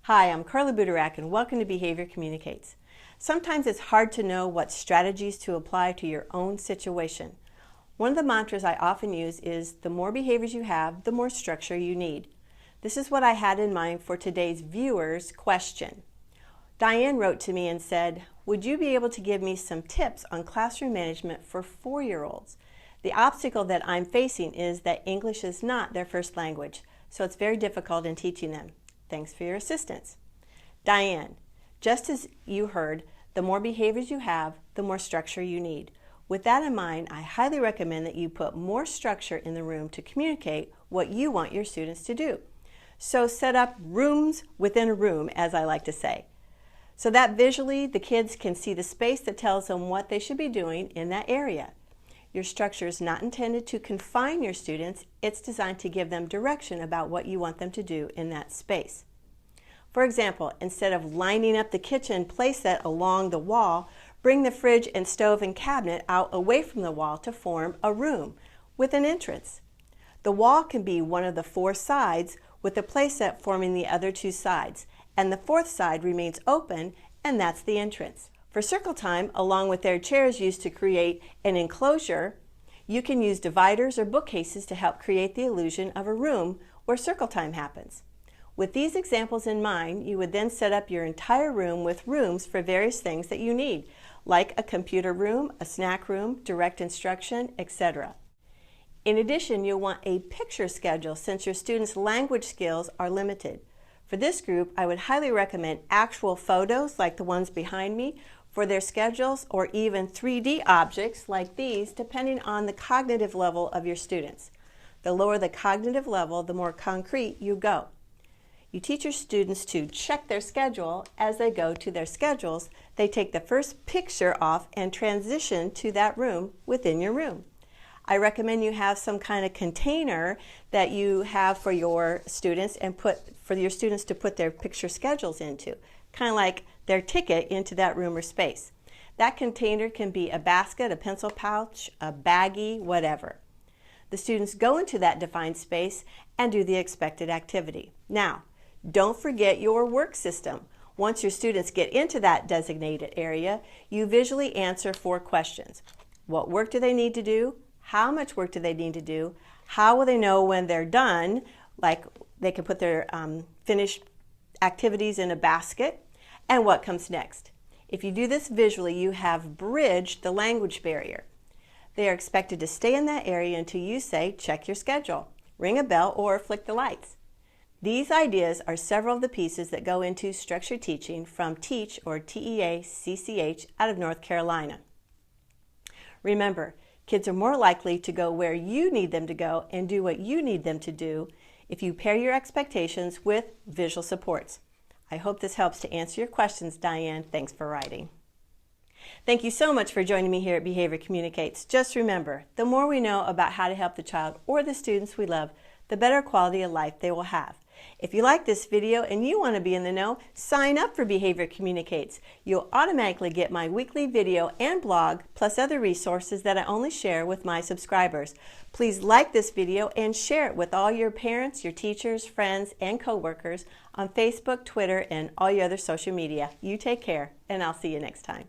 Hi, I'm Carla Butorac and welcome to Behavior Communicates. Sometimes it's hard to know what strategies to apply to your own situation. One of the mantras I often use is, the more behaviors you have, the more structure you need. This is what I had in mind for today's viewer's question. Diane wrote to me and said, would you be able to give me some tips on classroom management for 4-year-olds? The obstacle that I'm facing is that English is not their first language, so it's very difficult in teaching them. Thanks for your assistance. Diane, just as you heard, the more behaviors you have, the more structure you need. With that in mind, I highly recommend that you put more structure in the room to communicate what you want your students to do. So set up rooms within a room, as I like to say, so that visually the kids can see the space that tells them what they should be doing in that area. Your structure is not intended to confine your students, it's designed to give them direction about what you want them to do in that space. For example, instead of lining up the kitchen playset along the wall, bring the fridge and stove and cabinet out away from the wall to form a room with an entrance. The wall can be one of the 4 sides, with the playset forming the other 2 sides, and the 4th side remains open, and that's the entrance. For circle time, along with their chairs used to create an enclosure, you can use dividers or bookcases to help create the illusion of a room where circle time happens. With these examples in mind, you would then set up your entire room with rooms for various things that you need, like a computer room, a snack room, direct instruction, etc. In addition, you'll want a picture schedule since your students' language skills are limited. For this group, I would highly recommend actual photos like the ones behind me for their schedules, or even 3D objects like these, depending on the cognitive level of your students. The lower the cognitive level, the more concrete you go. You teach your students to check their schedule. As they go to their schedules, they take the first picture off and transition to that room within your room. I recommend you have some kind of container that you have for your students and for your students to put their picture schedules into, kind of like their ticket into that room or space. That container can be a basket, a pencil pouch, a baggie, whatever. The students go into that defined space and do the expected activity. Now, don't forget your work system. Once your students get into that designated area, you visually answer 4 questions. What work do they need to do? How much work do they need to do? How will they know when they're done? Like they can put their finished activities in a basket. And what comes next? If you do this visually, you have bridged the language barrier. They are expected to stay in that area until you say, check your schedule, ring a bell, or flick the lights. These ideas are several of the pieces that go into structured teaching from Teach, or TEA-CCH, out of North Carolina. Remember, kids are more likely to go where you need them to go and do what you need them to do if you pair your expectations with visual supports. I hope this helps to answer your questions, Diane. Thanks for writing. Thank you so much for joining me here at Behavior Communicates. Just remember, the more we know about how to help the child or the students we love, the better quality of life they will have. If you like this video and you want to be in the know, sign up for Behavior Communicates. You'll automatically get my weekly video and blog, plus other resources that I only share with my subscribers. Please like this video and share it with all your parents, your teachers, friends, and coworkers on Facebook, Twitter, and all your other social media. You take care, and I'll see you next time.